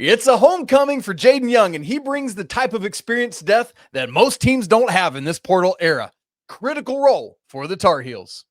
It's a homecoming for Jaden Young, and he brings the type of experienced depth that most teams don't have in this portal era. Critical role for the Tar Heels.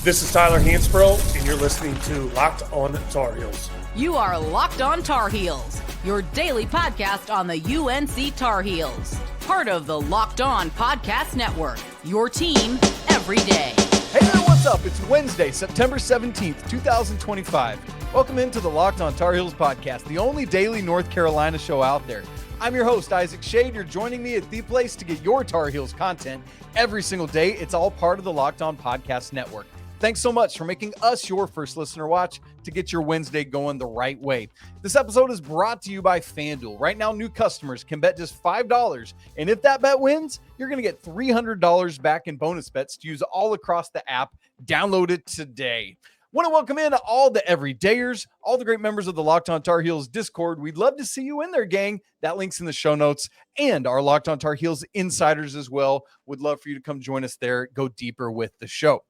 This is Tyler Hansbrough, and you're listening to Locked On Tar Heels. You are Locked On Tar Heels, your daily podcast on the UNC Tar Heels. Part of the Locked On Podcast Network, your team every day. Hey there, what's up? It's Wednesday, September 17th, 2025. Welcome into the Locked On Tar Heels podcast, the only daily North Carolina show out there. I'm your host, Isaac Schade. You're joining me at the place to get your Tar Heels content every single day. It's all part of the Locked On Podcast Network. Thanks so much for making us your first listener watch to get your Wednesday going the right way. This episode is brought to you by FanDuel. Right now, new customers can bet just $5, and if that bet wins, you're going to get $300 back in bonus bets to use all across the app. Download it today. Want to welcome in all the everydayers, all the great members of the Locked On Tar Heels Discord. We'd love to see you in there, gang. That link's in the show notes, and our Locked On Tar Heels insiders as well. Would love for you to come join us there, go deeper with the show.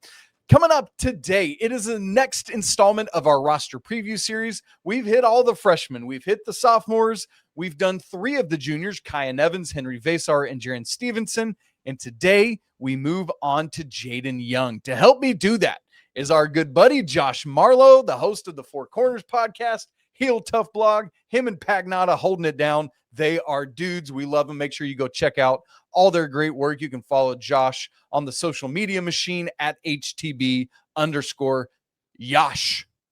Coming up today, it is the next installment of our roster preview series. We've hit all the freshmen. We've hit the sophomores. We've done 3 of the juniors, Kyan Evans, Henri Veesaar, and Jarin Stevenson. And today, we move on to Jaydon Young. To help me do that is our good buddy, Josh Marlow, the host of the Four Corners podcast, Heel Tough blog. Him and Pagnotta holding it down. They are dudes. We love them. Make sure you go check out all their great work. You can follow Josh on the social media machine at HTB_Yash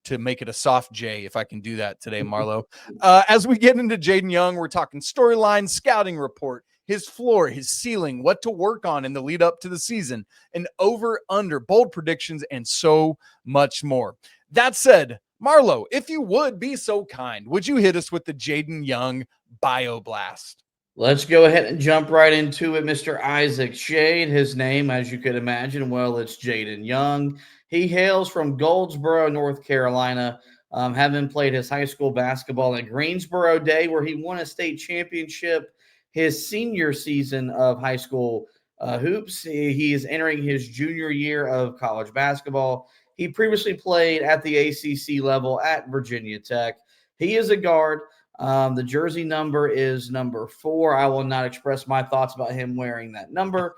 to make it a soft J, if I can do that today, Marlo. As we get into Jaydon Young, we're talking storyline, scouting report, his floor, his ceiling, what to work on in the lead up to the season, and over, under, bold predictions, and so much more. That said, Marlo, if you would be so kind, would you hit us with the Jaydon Young bioblast? Let's go ahead and jump right into it. Mr. Isaac Schade, his name, as you could imagine, well, it's Jaydon Young. He hails from Goldsboro, North Carolina, having played his high school basketball at Greensboro Day, where he won a state championship his senior season of high school hoops. He is entering his junior year of college basketball. He previously played at the ACC level at Virginia Tech. He is a guard. The jersey number is number 4. I will not express my thoughts about him wearing that number.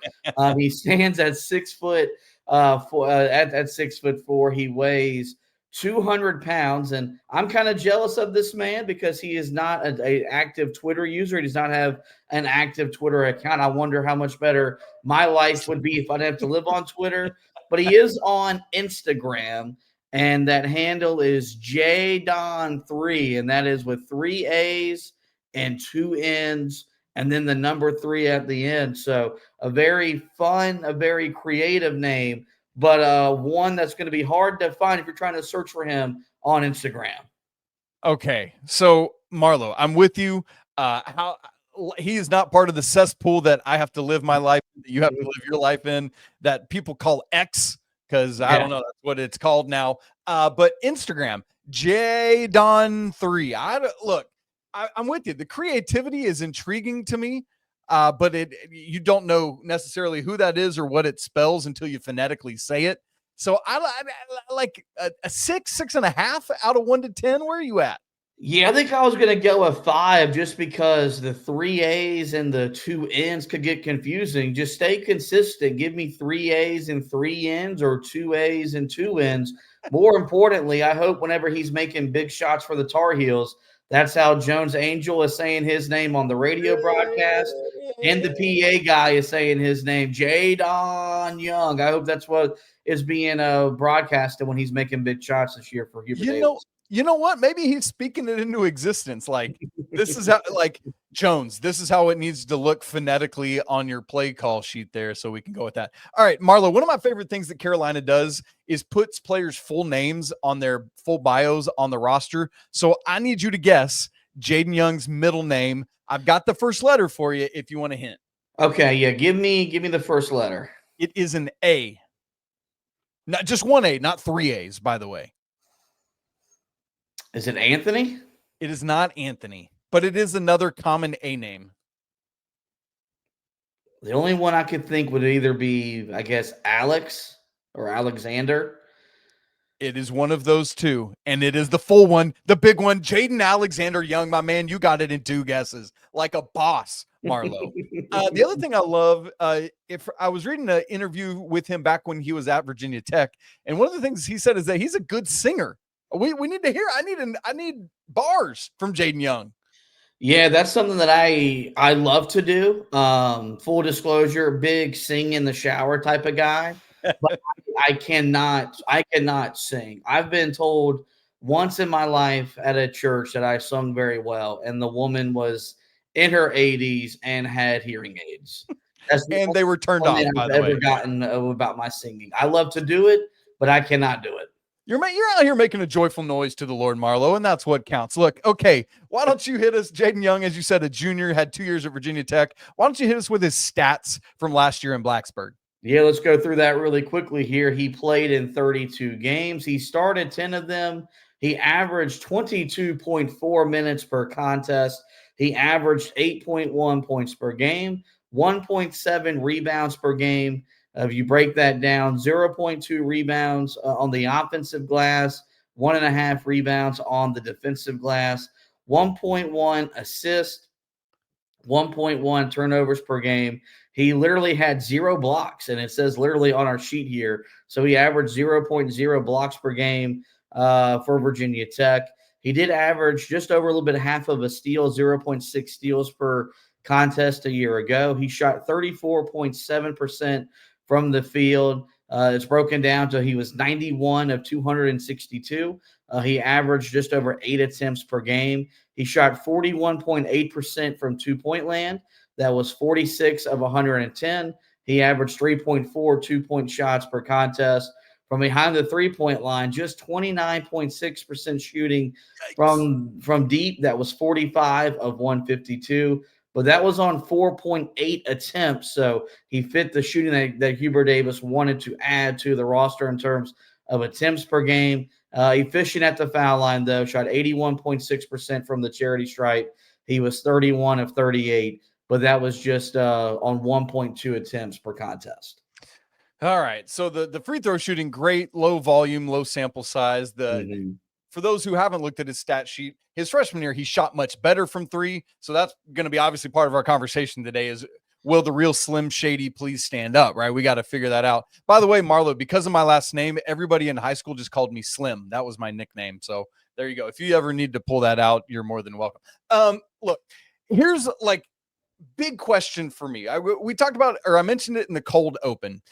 He stands at 6 foot. At 6'4", he weighs 200 pounds, and I'm kind of jealous of this man because he is not an active Twitter user. He does not have an active Twitter account. I wonder how much better my life would be if I didn't have to live on Twitter. But he is on Instagram, and that handle is Jaydon3, and that is with 3 A's and 2 N's, and then the number 3 at the end. So a very fun, a very creative name, but one that's going to be hard to find if you're trying to search for him on Instagram. Okay, so Marlo, I'm with you. How he is not part of the cesspool that I have to live my life, that you have to live your life in, that people call X, because I don't know, that's what it's called now. But Instagram, Jaydon3. I'm with you. The creativity is intriguing to me, but you don't know necessarily who that is or what it spells until you phonetically say it. So I like a 6.5 out of 1 to 10. Where are you at? Yeah, I think I was going to go a 5 just because the 3 A's and the 2 N's could get confusing. Just stay consistent. Give me 3 A's and 3 N's or 2 A's and 2 N's. More importantly, I hope whenever he's making big shots for the Tar Heels, that's how Jones Angel is saying his name on the radio broadcast, and the PA guy is saying his name, Jaydon Young. I hope that's what is being broadcasted when he's making big shots this year for Hubert Davis. You know what? Maybe he's speaking it into existence. Like, this is how, like, Jones, this is how it needs to look phonetically on your play call sheet there, so we can go with that. All right, Marlo, one of my favorite things that Carolina does is puts players' full names on their full bios on the roster. So I need you to guess Jaydon Young's middle name. I've got the first letter for you if you want a hint. Okay, yeah, give me the first letter. It is an A. Not just 1 A, not 3 A's, by the way. Is it Anthony? It is not Anthony, but it is another common A name. The only one I could think would either be, I guess, Alex or Alexander. It is one of those two, and it is the full one, the big one. Jaden Alexander Young, my man, you got it in 2 guesses, like a boss, Marlow. The other thing I love, if I was reading an interview with him back when he was at Virginia Tech, and one of the things he said is that he's a good singer. We need to hear. I need bars from Jaden Young. Yeah, that's something that I love to do. Full disclosure, big sing in the shower type of guy, but I cannot sing. I've been told once in my life at a church that I sung very well, and the woman was in her 80s and had hearing aids. That's the And they were turned only off, thing by I've the way. ever gotten about my singing. I love to do it, but I cannot do it. You're out here making a joyful noise to the Lord, Marlow, and that's what counts. Look, okay, why don't you hit us, Jaden Young, as you said, a junior, had 2 years at Virginia Tech. Why don't you hit us with his stats from last year in Blacksburg? Yeah, let's go through that really quickly here. He played in 32 games. He started 10 of them. He averaged 22.4 minutes per contest. He averaged 8.1 points per game, 1.7 rebounds per game. If you break that down, 0.2 rebounds on the offensive glass, 1.5 rebounds on the defensive glass, 1.1 assists, 1.1 turnovers per game. He literally had 0 blocks, and it says literally on our sheet here. So he averaged 0.0 blocks per game for Virginia Tech. He did average just over a little bit half of a steal, 0.6 steals per contest a year ago. He shot 34.7% from the field. It's broken down to he was 91 of 262. He averaged just over 8 attempts per game. He shot 41.8% from 2-point land. That was 46 of 110. He averaged 3.4 2-point shots per contest. From behind the 3-point line, just 29.6% shooting from deep. That was 45 of 152. But that was on 4.8 attempts. So he fit the shooting that Hubert Davis wanted to add to the roster in terms of attempts per game. Efficient at the foul line, though, shot 81.6% from the charity stripe. He was 31 of 38, but that was just on 1.2 attempts per contest. All right. So the free throw shooting, great, low volume, low sample size. For those who haven't looked at his stat sheet, his freshman year, he shot much better from 3. So that's going to be obviously part of our conversation today is, will the real Slim Shady please stand up, right? We got to figure that out. By the way, Marlow, because of my last name, everybody in high school just called me Slim. That was my nickname. So there you go. If you ever need to pull that out, you're more than welcome. Look, here's like big question for me. We talked about, or I mentioned it in the cold open.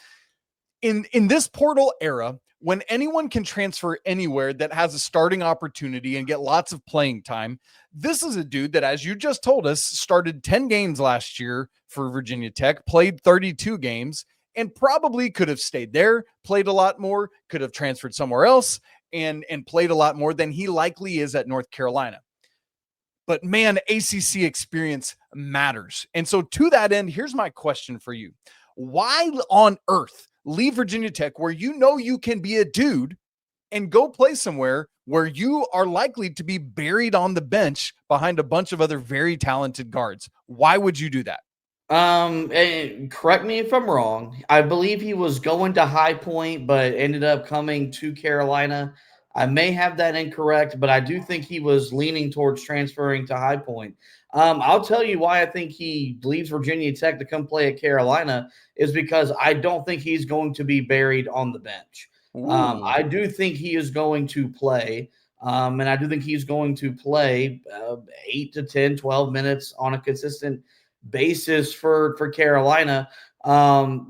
In this portal era, when anyone can transfer anywhere that has a starting opportunity and get lots of playing time, this is a dude that, as you just told us, started 10 games last year for Virginia Tech, played 32 games, and probably could have stayed there, played a lot more, could have transferred somewhere else, and played a lot more than he likely is at North Carolina. But man, ACC experience matters. And so to that end, here's my question for you. Why on earth leave Virginia Tech where you know you can be a dude and go play somewhere where you are likely to be buried on the bench behind a bunch of other very talented guards? Why would you do that? Correct me if I'm wrong. I believe he was going to High Point, but ended up coming to Carolina. I may have that incorrect, but I do think he was leaning towards transferring to High Point. I'll tell you why I think he leaves Virginia Tech to come play at Carolina is because I don't think he's going to be buried on the bench. I do think he is going to play, and I do think he's going to play 8 to 10, 12 minutes on a consistent basis for Carolina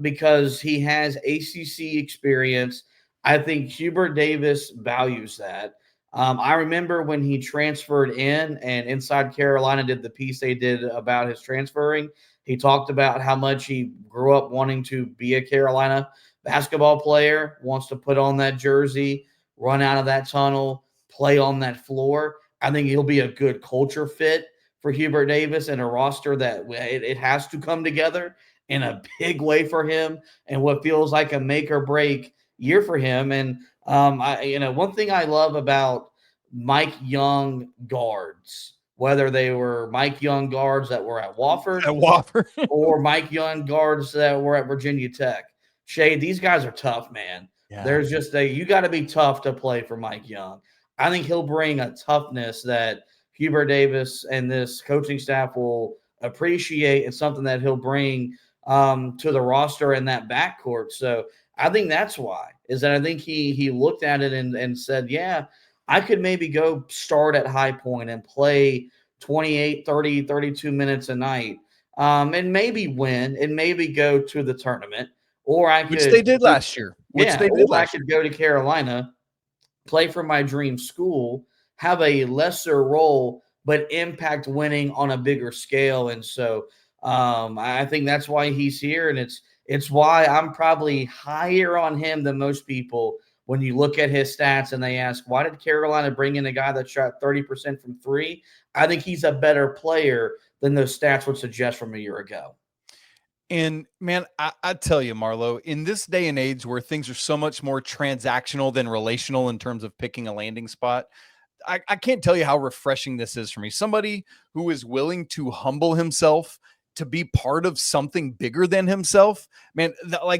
because he has ACC experience. I think Hubert Davis values that. I remember when he transferred in and Inside Carolina did the piece they did about his transferring. He talked about how much he grew up wanting to be a Carolina basketball player, wants to put on that jersey, run out of that tunnel, play on that floor. I think he'll be a good culture fit for Hubert Davis and a roster that it has to come together in a big way for him and what feels like a make or break year for him. And one thing I love about Mike Young guards, whether they were Mike Young guards that were at Wofford or Mike Young guards that were at Virginia Tech, Shade, these guys are tough, man. Yeah. There's just you got to be tough to play for Mike Young. I think he'll bring a toughness that Hubert Davis and this coaching staff will appreciate, and something that he'll bring to the roster in that backcourt. So I think that's why, is that I think he looked at it and said, yeah, I could maybe go start at High Point and play 28, 30, 32 minutes a night, and maybe win and maybe go to the tournament. Or I could, which they did last year. I could go to Carolina, play for my dream school, have a lesser role, but impact winning on a bigger scale. And so I think that's why he's here, and it's why I'm probably higher on him than most people. When you look at his stats and they ask, why did Carolina bring in a guy that shot 30% from three? I think he's a better player than those stats would suggest from a year ago. And man, I tell you, Marlow, in this day and age where things are so much more transactional than relational in terms of picking a landing spot, I can't tell you how refreshing this is for me. Somebody who is willing to humble himself to be part of something bigger than himself, man,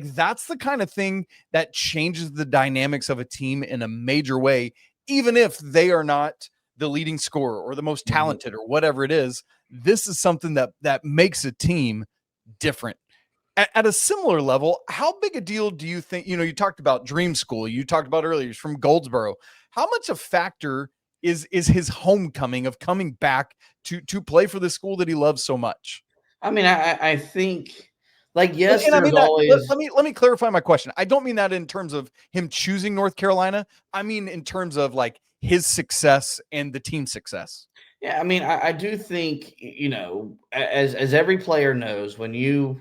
that's the kind of thing that changes the dynamics of a team in a major way, even if they are not the leading scorer or the most talented or whatever it is. This is something that makes a team different. At a similar level, how big a deal do you think, you talked about dream school, you talked about earlier, he's from Goldsboro. How much a factor is his homecoming of coming back to play for the school that he loves so much? I mean, I think, yes, and I mean, always. Let me clarify my question. I don't mean that in terms of him choosing North Carolina. I mean in terms of his success and the team's success. Yeah, I mean, I do think, as every player knows, when you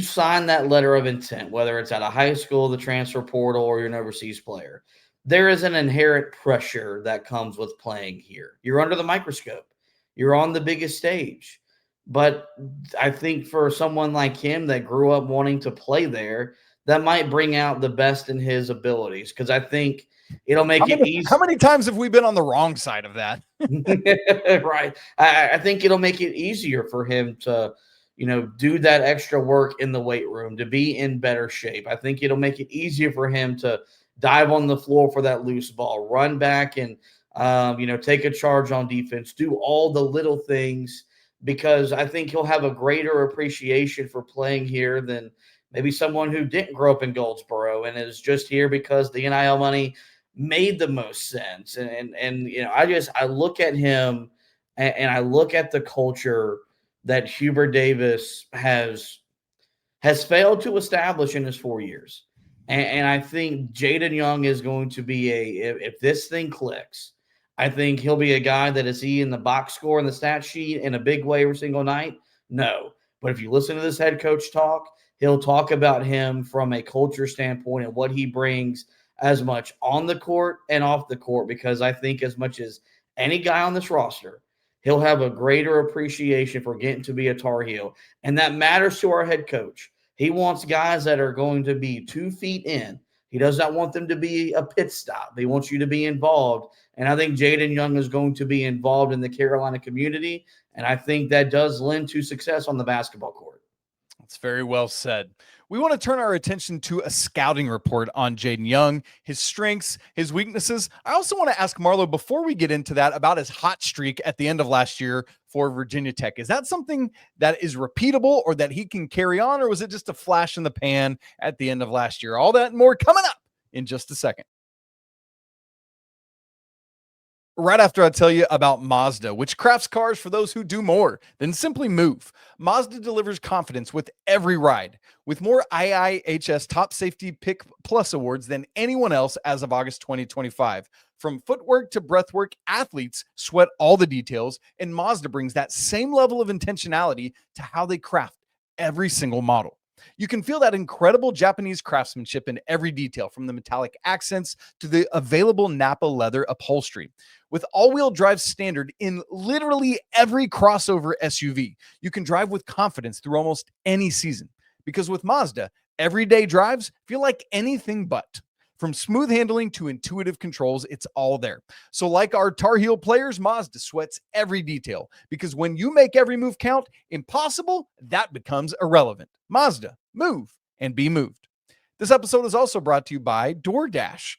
sign that letter of intent, whether it's at a high school, the transfer portal, or you're an overseas player, there is an inherent pressure that comes with playing here. You're under the microscope. You're on the biggest stage. But I think for someone like him that grew up wanting to play there, that might bring out the best in his abilities, because I think it'll make it easy. How many times have we been on the wrong side of that? Right. I think it'll make it easier for him to, do that extra work in the weight room, to be in better shape. I think it'll make it easier for him to dive on the floor for that loose ball, run back and, take a charge on defense, do all the little things, because I think he'll have a greater appreciation for playing here than maybe someone who didn't grow up in Goldsboro and is just here because the NIL money made the most sense. And I look at him and I look at the culture that Hubert Davis has failed to establish in his 4 years. And I think Jaydon Young is going to be if this thing clicks, I think he'll be a guy that is he in the box score and the stat sheet in a big way every single night? No. But if you listen to this head coach talk, he'll talk about him from a culture standpoint and what he brings as much on the court and off the court, because I think as much as any guy on this roster, he'll have a greater appreciation for getting to be a Tar Heel. And that matters to our head coach. He wants guys that are going to be 2 feet in. He does not want them to be a pit stop. He wants you to be involved. And I think Jaden Young is going to be involved in the Carolina community. And I think that does lend to success on the basketball court. That's very well said. We want to turn our attention to a scouting report on Jaden Young, his strengths, his weaknesses. I also want to ask Marlow, before we get into that, about his hot streak at the end of last year for Virginia Tech. Is that something that is repeatable or that he can carry on, or was it just a flash in the pan at the end of last year? All that and more coming up in just a second. Right after I tell you about Mazda, which crafts cars for those who do more than simply move. Mazda delivers confidence with every ride, with more IIHS Top Safety Pick Plus awards than anyone else as of August 2025. From footwork to breathwork, athletes sweat all the details, and Mazda brings that same level of intentionality to how they craft every single model. You can feel that incredible Japanese craftsmanship in every detail, from the metallic accents to the available Nappa leather upholstery. With all-wheel drive standard in literally every crossover SUV, you can drive with confidence through almost any season. Because with Mazda, everyday drives feel like anything but. From smooth handling to intuitive controls, it's all there. So like our Tar Heel players, Mazda sweats every detail, because when you make every move count, impossible, that becomes irrelevant. Mazda, move and be moved. This episode is also brought to you by DoorDash.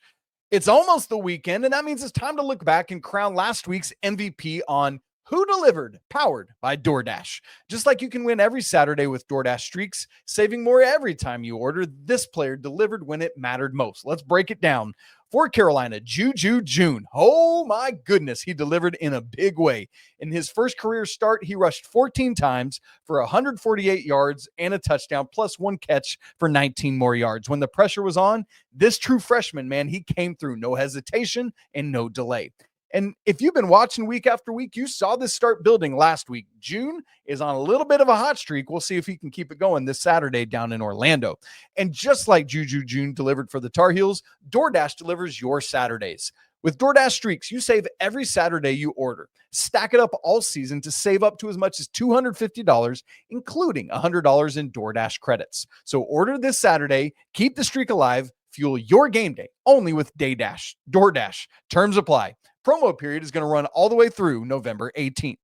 It's almost the weekend, and that means it's time to look back and crown last week's MVP on Who Delivered, powered by DoorDash. Just like you can win every Saturday with DoorDash Streaks, saving more every time you order, this player delivered when it mattered most. Let's break it down. For Carolina, Juju June. Oh my goodness, he delivered in a big way. In his first career start, he rushed 14 times for 148 yards and a touchdown, plus one catch for 19 more yards. When the pressure was on, this true freshman, man, he came through. No hesitation and no delay. And if you've been watching week after week, you saw this start building last week. June is on a little bit of a hot streak. We'll see if he can keep it going this Saturday down in Orlando. And just like Juju June delivered for the Tar Heels, DoorDash delivers your Saturdays. With DoorDash Streaks, you save every Saturday you order. Stack it up all season to save up to as much as $250, including $100 in DoorDash credits. So order this Saturday, keep the streak alive, fuel your game day only with DoorDash. Terms apply. Promo period is going to run all the way through November 18th.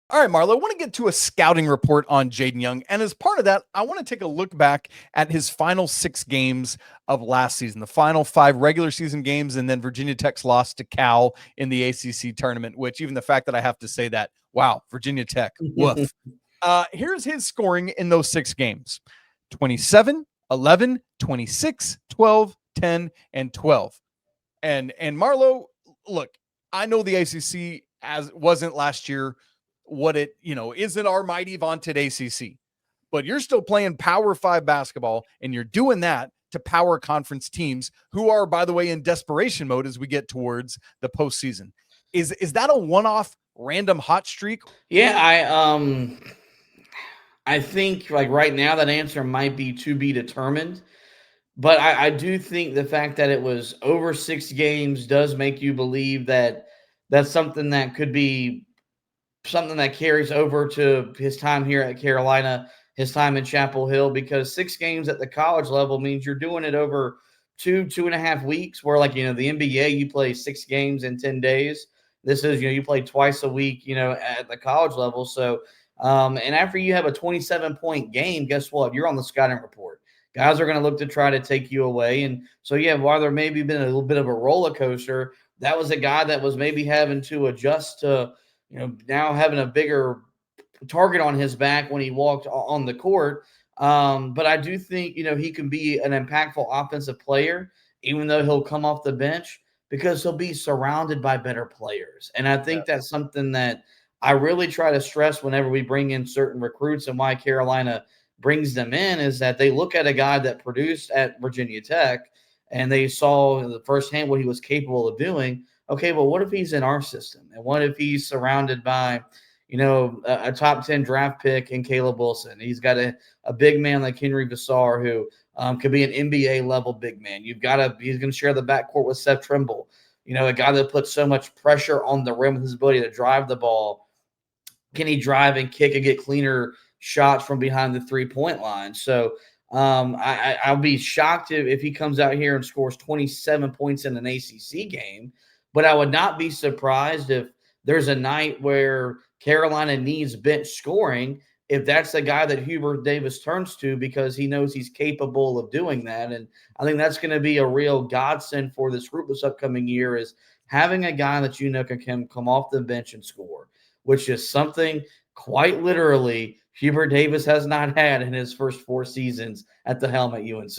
All right, Marlo, I want to get to a scouting report on Jaden Young. And as part of that, I want to take a look back at his final 6 games of last season, the final 5 regular season games, and then Virginia Tech's loss to Cal in the ACC tournament, which even the fact that I have to say that, wow, Virginia Tech, woof. Here's his scoring in those 6 games. 27, 11, 26, 12, 10, and 12. And Marlo, look, I know the ACC wasn't last year what it, isn't our mighty vaunted ACC, but you're still playing Power 5 basketball, and you're doing that to power conference teams who are, by the way, in desperation mode as we get towards the postseason. Is that a one-off random hot streak? Yeah, I think like right now that answer might be to be determined. But I do think the fact that it was over 6 games does make you believe that that's something that could be something that carries over to his time here at Carolina, his time in Chapel Hill, because 6 games at the college level means you're doing it over 2.5 weeks, where like, the NBA, you play 6 games in 10 days. This is, you play twice a week, at the college level. So, and after you have a 27-point game, guess what? You're on the scouting report. Guys are going to look to try to take you away. And so, yeah, while there maybe been a little bit of a roller coaster, that was a guy that was maybe having to adjust to, now having a bigger target on his back when he walked on the court. But I do think, he can be an impactful offensive player, even though he'll come off the bench, because he'll be surrounded by better players. And I think that's something that I really try to stress whenever we bring in certain recruits, and why Carolina brings them in is that they look at a guy that produced at Virginia Tech and they saw the firsthand what he was capable of doing. Okay, well, what if he's in our system? And what if he's surrounded by, a top 10 draft pick in Caleb Wilson? He's got a big man like Henri Veesaar who could be an NBA level big man. He's going to share the backcourt with Seth Trimble, a guy that puts so much pressure on the rim with his ability to drive the ball. Can he drive and kick and get cleaner shots from behind the 3-point line? So I'll be shocked if he comes out here and scores 27 points in an ACC game, but I would not be surprised if there's a night where Carolina needs bench scoring, if that's the guy that Hubert Davis turns to, because he knows he's capable of doing that. And I think that's going to be a real godsend for this group this upcoming year, is having a guy that can come off the bench and score, which is something quite literally Hubert Davis has not had in his first 4 seasons at the helm at UNC.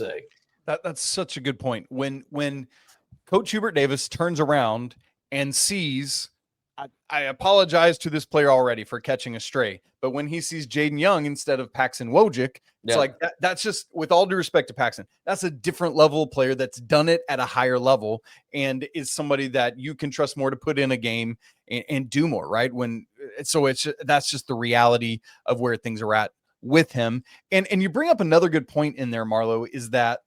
That's such a good point. When Coach Hubert Davis turns around and sees, I apologize to this player already for catching a stray, but when he sees Jaden Young instead of Paxton Wojcik, it's like that's just, with all due respect to Paxton, that's a different level of player that's done it at a higher level and is somebody that you can trust more to put in a game and do more, right? That's just the reality of where things are at with him. And you bring up another good point in there, Marlo, is that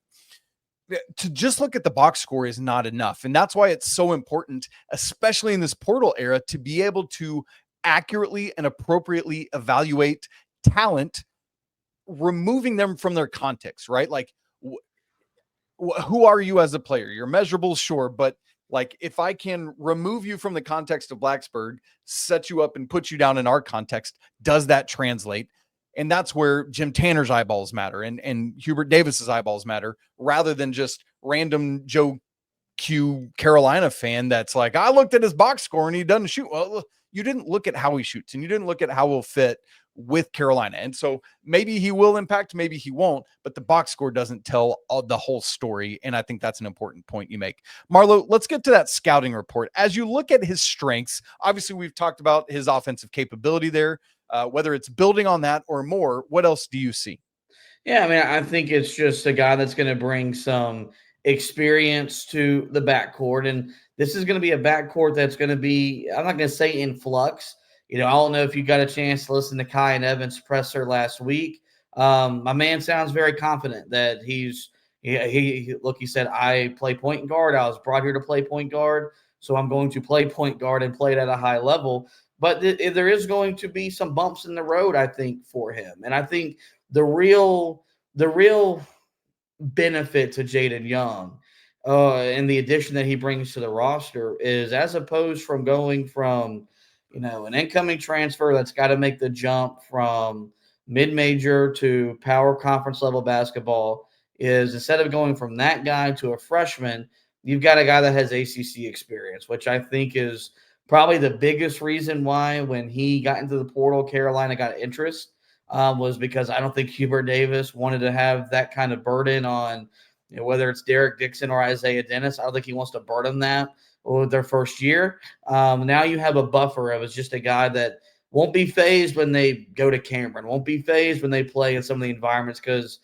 to just look at the box score is not enough. And that's why it's so important, especially in this portal era, to be able to accurately and appropriately evaluate talent, removing them from their context, right? Like, who are you as a player? You're measurable, sure, but like, if I can remove you from the context of Blacksburg, set you up and put you down in our context, does that translate? And that's where Jim Tanner's eyeballs matter and Hubert Davis's eyeballs matter, rather than just random Joe Q Carolina fan that's like, I looked at his box score and he doesn't shoot. Well, you didn't look at how he shoots, and you didn't look at how he'll fit with Carolina. And so maybe he will impact, maybe he won't, but the box score doesn't tell the whole story. And I think that's an important point you make. Marlow, let's get to that scouting report. As you look at his strengths, obviously we've talked about his offensive capability there, whether it's building on that or more. What else do you see? Yeah, I mean, I think it's just a guy that's going to bring some experience to the backcourt. And this is going to be a backcourt that's going to be, I'm not going to say in flux. I don't know if you got a chance to listen to Kyan Evans' presser last week. My man sounds very confident that he said, I play point guard. I was brought here to play point guard, so I'm going to play point guard and play it at a high level. But there is going to be some bumps in the road, I think, for him. And I think the real benefit to Jaden Young and the addition that he brings to the roster is, as opposed from going from an incoming transfer that's got to make the jump from mid-major to power conference level basketball, is instead of going from that guy to a freshman, you've got a guy that has ACC experience, which I think is probably the biggest reason why when he got into the portal, Carolina got interest, was because I don't think Hubert Davis wanted to have that kind of burden on whether it's Derek Dixon or Isaiah Dennis. I don't think he wants to burden that with their first year. Now you have a buffer of, it's just a guy that won't be phased when they go to Cameron, won't be phased when they play in some of the environments, because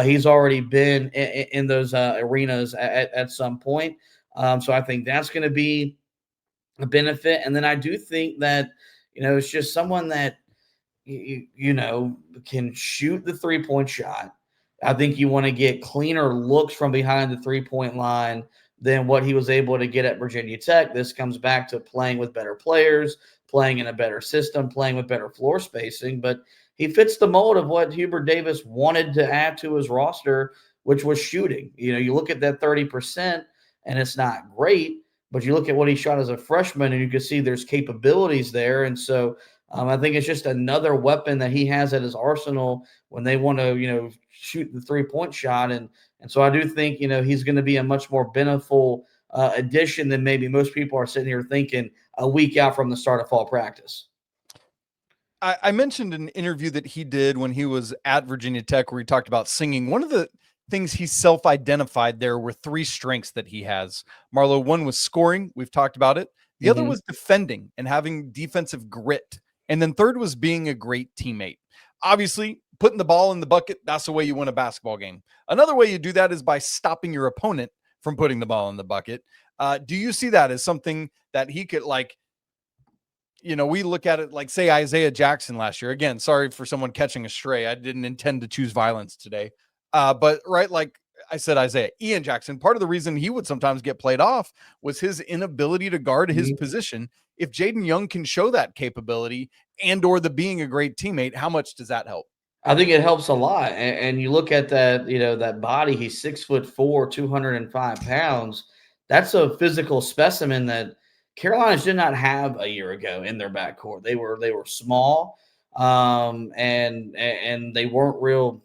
he's already been in those arenas at some point. So I think that's going to be a benefit. And then I do think that, it's just someone that, can shoot the three-point shot. I think you want to get cleaner looks from behind the three-point line than what he was able to get at Virginia Tech. This comes back to playing with better players, playing in a better system, playing with better floor spacing. But he fits the mold of what Hubert Davis wanted to add to his roster, which was shooting. You look at that 30%, and it's not great, but you look at what he shot as a freshman, and you can see there's capabilities there. And so I think it's just another weapon that he has at his arsenal when they want to, shoot the three-point shot. And so I do think, he's going to be a much more beneficial addition than maybe most people are sitting here thinking a week out from the start of fall practice. I mentioned an interview that he did when he was at Virginia Tech where he talked about singing. One of the things he self-identified there were three strengths that he has. Marlow, one was scoring. We've talked about it. The other was defending and having defensive grit. And then third was being a great teammate. Obviously, putting the ball in the bucket, that's the way you win a basketball game. Another way you do that is by stopping your opponent from putting the ball in the bucket. Do you see that as something that he could, we look at it like, say, Isaiah Jackson last year. Again, sorry for someone catching a stray. I didn't intend to choose violence today. But right, like I said, Isaiah, Ian Jackson, part of the reason he would sometimes get played off was his inability to guard his position. If Jaden Young can show that capability and or the being a great teammate, how much does that help? I think it helps a lot. And you look at that, that body, he's 6'4", 205 pounds. That's a physical specimen that Carolina did not have a year ago in their backcourt. They were small, and they weren't real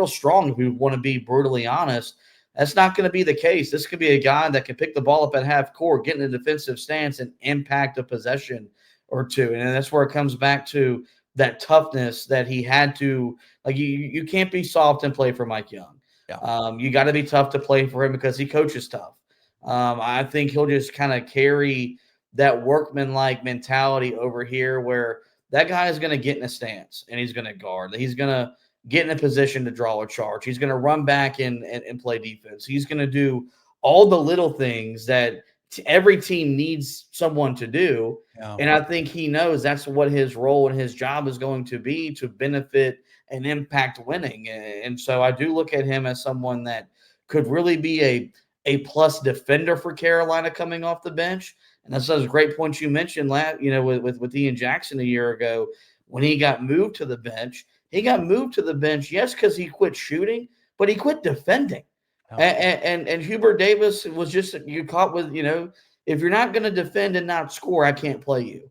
strong, if we want to be brutally honest. That's not going to be the case. This could be a guy that can pick the ball up at half court, get in a defensive stance, and impact a possession or two. And that's where it comes back to that toughness that he had to, you can't be soft and play for Mike Young. Yeah. You got to be tough to play for him because he coaches tough. I think he'll just kind of carry that workman-like mentality over here where that guy is going to get in a stance and he's going to guard. He's going to get in a position to draw a charge. He's going to run back and play defense. He's going to do all the little things that every team needs someone to do. Yeah. And I think he knows that's what his role and his job is going to be, to benefit and impact winning. And so I do look at him as someone that could really be a plus defender for Carolina coming off the bench. And that's those great points you mentioned, with Ian Jackson a year ago when he got moved to the bench. He got moved to the bench, yes, because he quit shooting, but he quit defending. Oh. And Hubert Davis was just, you caught with, if you're not going to defend and not score, I can't play you.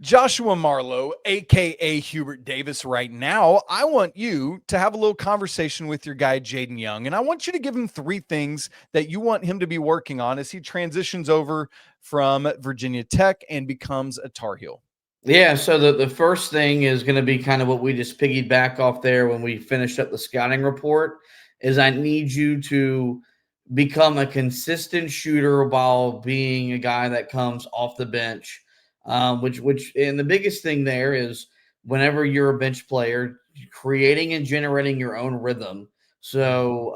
Joshua Marlow, a.k.a. Hubert Davis, right now, I want you to have a little conversation with your guy, Jaydon Young, and I want you to give him 3 things that you want him to be working on as he transitions over from Virginia Tech and becomes a Tar Heel. Yeah, so the first thing is going to be kind of what we just piggyback off there when we finished up the scouting report is I need you to become a consistent shooter while being a guy that comes off the bench, which and the biggest thing there is whenever you're a bench player, creating and generating your own rhythm. So,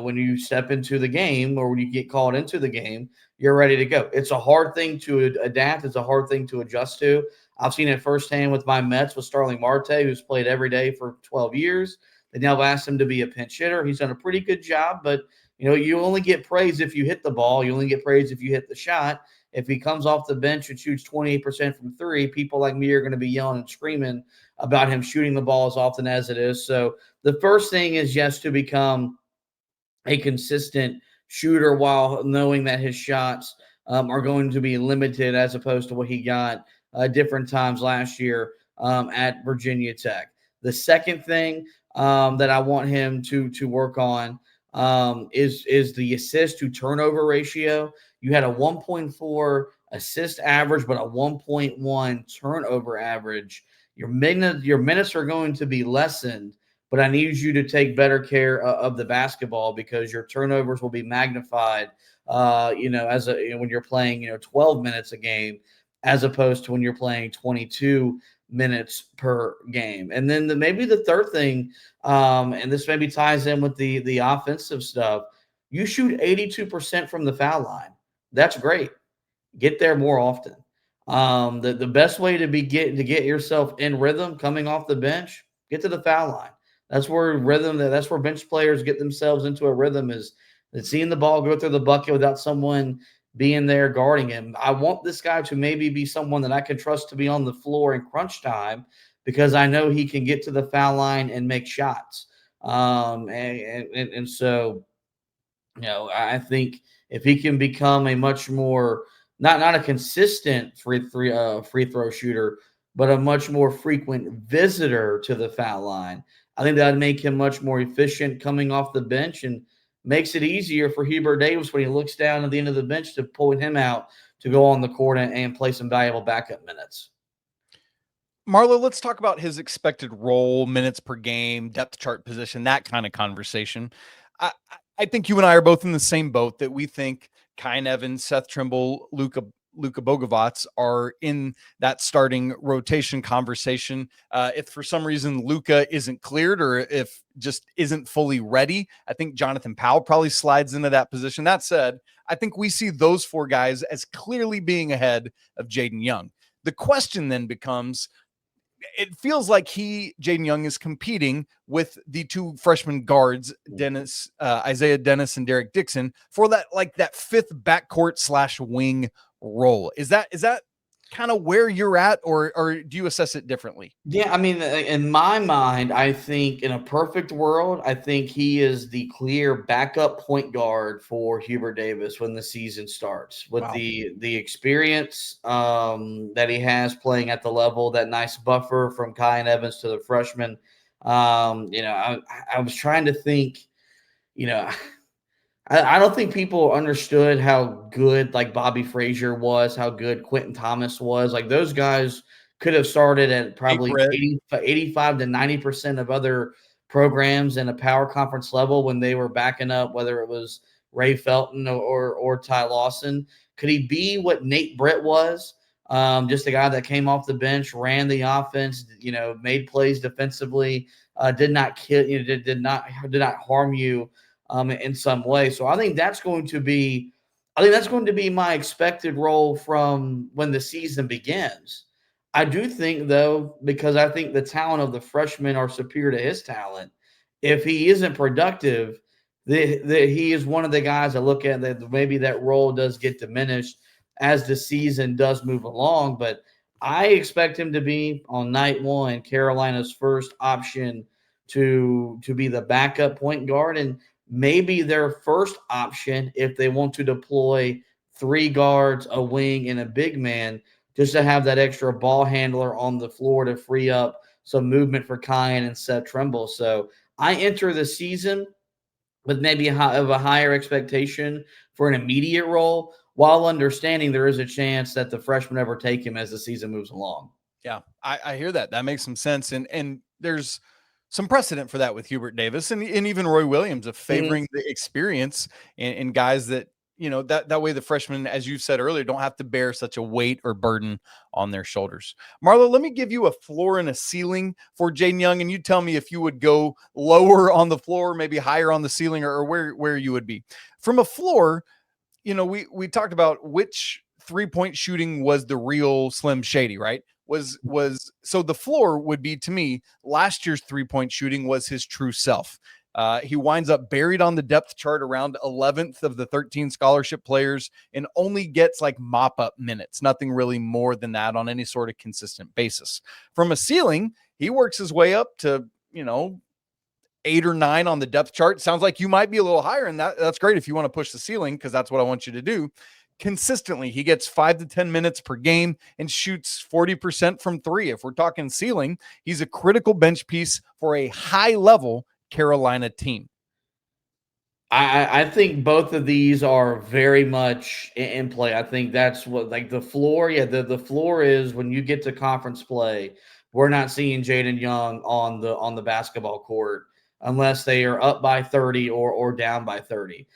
when you step into the game or when you get called into the game, you're ready to go. It's a hard thing to adapt. It's a hard thing to adjust to. I've seen it firsthand with my Mets with Starling Marte, who's played every day for 12 years. They now have asked him to be a pinch hitter. He's done a pretty good job, but you only get praise if you hit the ball. You only get praise if you hit the shot. If he comes off the bench and shoots 28% from 3, people like me are going to be yelling and screaming about him shooting the ball as often as it is. So the first thing is just to become a consistent shooter while knowing that his shots are going to be limited as opposed to what he got different times last year at Virginia Tech. The second thing that I want him to work on is the assist to turnover ratio. You had a 1.4 assist average, but a 1.1 turnover average. Your minutes are going to be lessened, but I need you to take better care of the basketball because your turnovers will be magnified, when you're playing, 12 minutes a game, as opposed to when you're playing 22 minutes per game. And then maybe the third thing, and this maybe ties in with the offensive stuff, you shoot 82% from the foul line. That's great. Get there more often. The best way to get yourself in rhythm coming off the bench, get to the foul line. That's where that's where bench players get themselves into a rhythm is seeing the ball go through the bucket without someone being there guarding him. I want this guy to maybe be someone that I can trust to be on the floor in crunch time because I know he can get to the foul line and make shots. And so, I think if he can become a much more not a consistent free throw shooter, but a much more frequent visitor to the foul line, I think that would make him much more efficient coming off the bench and makes it easier for Hubert Davis when he looks down at the end of the bench to pull him out to go on the court and play some valuable backup minutes. Marlow, let's talk about his expected role, minutes per game, depth chart position, that kind of conversation. I think you and I are both in the same boat that we think Kyan Evans, Seth Trimble, Luka Bogavac are in that starting rotation conversation. If for some reason Luka isn't cleared or if just isn't fully ready, I think Jonathan Powell probably slides into that position. That said, I think we see those 4 guys as clearly being ahead of Jaydon Young. The question then becomes, it feels like Jaden Young is competing with the 2 freshman guards, Isaiah Denis and Derek Dixon, for that 5th backcourt / wing role. Is that kind of where you're at, or do you assess it differently? Yeah, I mean, in my mind, I think in a perfect world, I think he is the clear backup point guard for Hubert Davis when the season starts with the experience that he has playing at the level, that nice buffer from Kyan Evans to the freshman. I was trying to think, I don't think people understood how good Bobby Frazier was, how good Quentin Thomas was. Those guys could have started at probably 85 to 90% of other programs in a power conference level when they were backing up, whether it was Ray Felton or Ty Lawson. Could he be what Nate Britt was? Just a guy that came off the bench, ran the offense, made plays defensively, did not kill you, did not harm you in some way. So I think that's going to be my expected role from when the season begins. I do think, though, because I think the talent of the freshmen are superior to his talent, if he isn't productive, he is one of the guys I look at that maybe that role does get diminished as the season does move along. But I expect him to be, on night 1, Carolina's first option to be the backup point guard, and maybe their first option if they want to deploy 3 guards, a wing, and a big man just to have that extra ball handler on the floor to free up some movement for Kyan and Seth Trimble. So I enter the season with maybe a higher expectation for an immediate role, while understanding there is a chance that the freshmen overtake him as the season moves along. Yeah, I hear that. That makes some sense. And there's some precedent for that with Hubert Davis and even Roy Williams of favoring the experience and guys that, that way the freshmen, as you said earlier, don't have to bear such a weight or burden on their shoulders. Marlow, let me give you a floor and a ceiling for Jaden Young, and you tell me if you would go lower on the floor, maybe higher on the ceiling, or where you would be. From a floor, we talked about which 3-point shooting was the real Slim Shady, right? So the floor would be, to me, last year's 3-point shooting was his true self. He winds up buried on the depth chart around 11th of the 13 scholarship players and only gets like mop-up minutes, nothing really more than that on any sort of consistent basis. From a ceiling, he works his way up to, 8 or 9 on the depth chart. Sounds like you might be a little higher, and that's great if you want to push the ceiling, because that's what I want you to do. Consistently, he gets 5 to 10 minutes per game and shoots 40% from 3. If we're talking ceiling, he's a critical bench piece for a high-level Carolina team. I think both of these are very much in play. I think that's what, like, the floor. Yeah, the floor is when you get to conference play, we're not seeing Jaydon Young on the basketball court unless they are up by 30 or down by 30.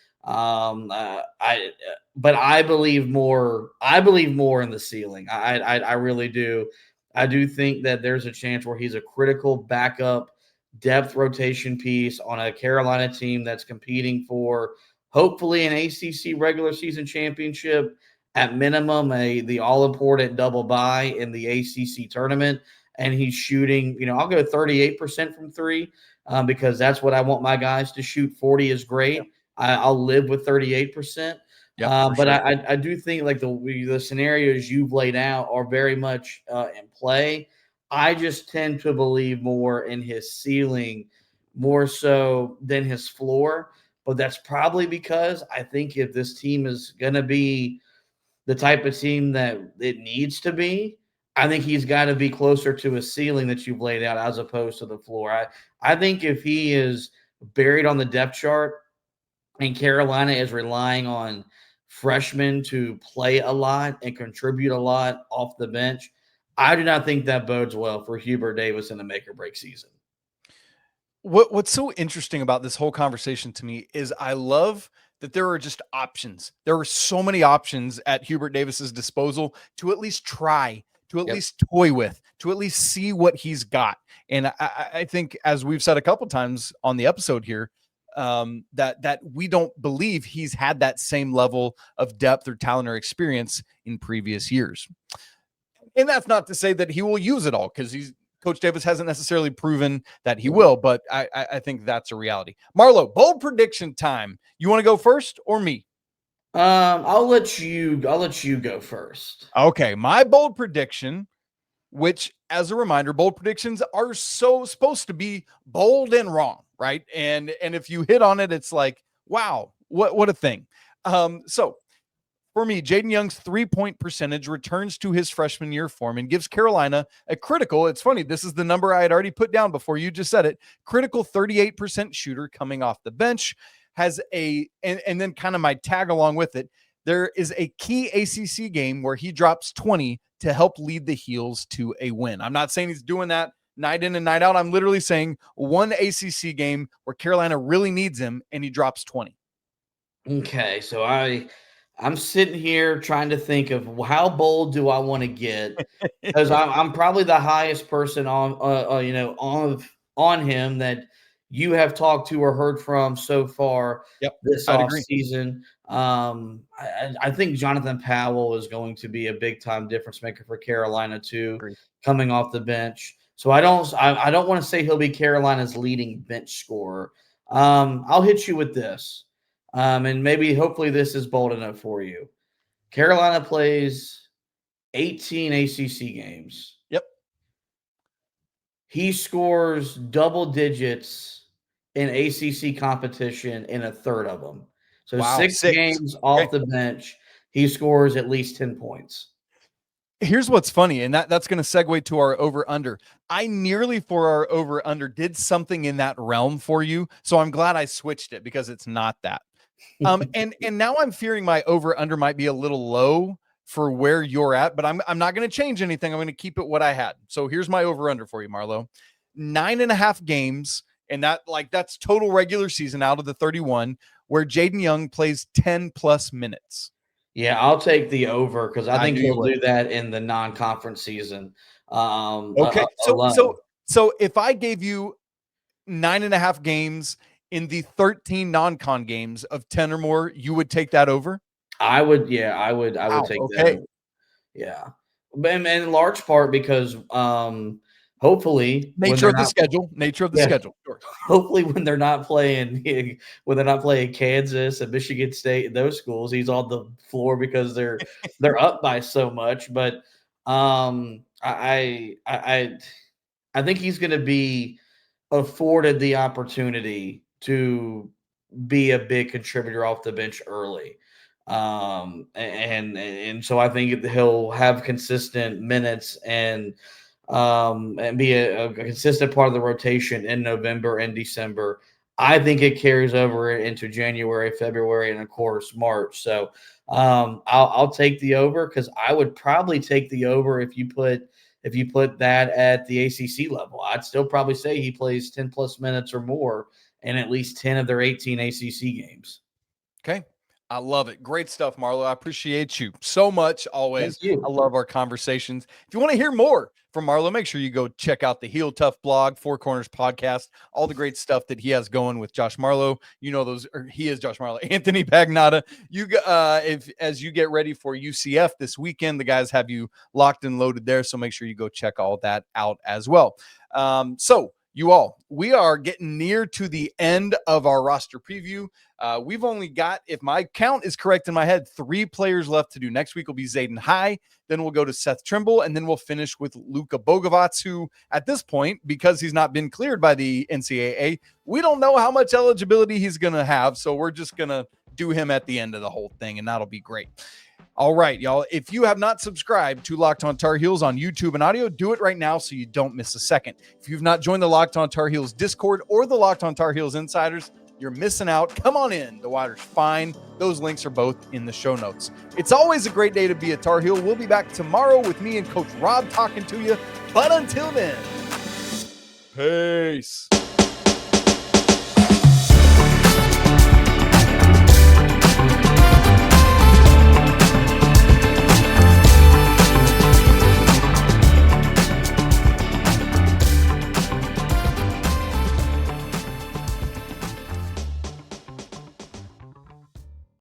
But I believe more. I believe more in the ceiling. I really do. I do think that there's a chance where he's a critical backup depth rotation piece on a Carolina team that's competing for hopefully an ACC regular season championship, at minimum the all important double bye in the ACC tournament. And he's shooting, I'll go 38% from 3 because that's what I want my guys to shoot. 40 is great. Yep. I'll live with 38%. But sure. I do think like the scenarios you've laid out are very much in play. I just tend to believe more in his ceiling more so than his floor. But that's probably because I think if this team is going to be the type of team that it needs to be, I think he's got to be closer to a ceiling that you've laid out as opposed to the floor. I think if he is buried on the depth chart and Carolina is relying on freshmen to play a lot and contribute a lot off the bench, I do not think that bodes well for Hubert Davis in the make or break season. What's so interesting about this whole conversation to me is I love that there are just options. There are so many options at Hubert Davis's disposal to at least try, to at least toy with, to at least see what he's got. And I think, as we've said a couple times on the episode here, that we don't believe he's had that same level of depth or talent or experience in previous years. And that's not to say that he will use it all, because Coach Davis hasn't necessarily proven that he will, but I think that's a reality. Marlow, bold prediction time. You want to go first or me? I'll let you go first. Okay, my bold prediction, which, as a reminder, bold predictions are so supposed to be bold and wrong, right? And if you hit on it, it's like, wow, what a thing. So for me, Jaden Young's 3-point percentage returns to his freshman year form and gives Carolina a critical, it's funny, this is the number I had already put down before you just said it, critical 38% shooter coming off the bench, and then kind of my tag along with it, there is a key ACC game where he drops 20 to help lead the Heels to a win. I'm not saying he's doing that night in and night out. I'm literally saying one ACC game where Carolina really needs him and he drops 20. Okay, so I'm sitting here trying to think of how bold do I want to get, because I'm probably the highest person on him that you have talked to or heard from so far this offseason. I think Jonathan Powell is going to be a big time difference maker for Carolina too, coming off the bench. So I don't want to say he'll be Carolina's leading bench scorer. I'll hit you with this. And maybe hopefully this is bold enough for you. Carolina plays 18 ACC games. Yep. He scores double digits in ACC competition in a third of them. So six games off the bench, he scores at least 10 points. Here's what's funny, and that's going to segue to our over-under. I nearly, for our over-under, did something in that realm for you, so I'm glad I switched it because it's not that. And now I'm fearing my over-under might be a little low for where you're at, but I'm not going to change anything. I'm going to keep it what I had. So here's my over-under for you, Marlow. 9.5 games, and that's total regular season out of the 31, where Jaden Young plays 10+ minutes. Yeah, I'll take the over because I think he'll would. do that in the non-conference season. Okay, so if I gave you 9.5 games in the 13 non-con games of 10 or more, you would take that over? I would take that. Yeah, and in large part because hopefully nature of the schedule. Sure. Hopefully when they're not playing Kansas and Michigan State and those schools, he's on the floor because they're up by so much. But I think he's going to be afforded the opportunity to be a big contributor off the bench early. And so I think he'll have consistent minutes and be a consistent part of the rotation in November and December. I think it carries over into January, February, and of course March. So I'll take the over because I would probably take the over if you put that at the ACC level. I'd still probably say he plays 10+ minutes or more in at least 10 of their 18 ACC games. Okay. I love it. Great stuff, Marlow. I appreciate you so much. Always. Thank you. I love our conversations. If you want to hear more from Marlow, make sure you go check out the Heel Tough blog, Four Corners podcast, all the great stuff that he has going with Josh Marlow. You know those, or he is Josh Marlow. Anthony Pagnotta. As you get ready for UCF this weekend, the guys have you locked and loaded there. So make sure you go check all that out as well. You all, we are getting near to the end of our roster preview. We've only got, if my count is correct in my head, 3 players left to do. Next week will be Zay Denis. Then we'll go to Seth Trimble, and then we'll finish with Luka Bogavac, who at this point, because he's not been cleared by the NCAA, we don't know how much eligibility he's going to have. So we're just going to do him at the end of the whole thing, and that'll be great. All right, y'all. If you have not subscribed to Locked On Tar Heels on YouTube and audio, do it right now so you don't miss a second. If you've not joined the Locked On Tar Heels Discord or the Locked On Tar Heels Insiders, you're missing out. Come on in. The water's fine. Those links are both in the show notes. It's always a great day to be a Tar Heel. We'll be back tomorrow with me and Coach Rob talking to you. But until then, peace.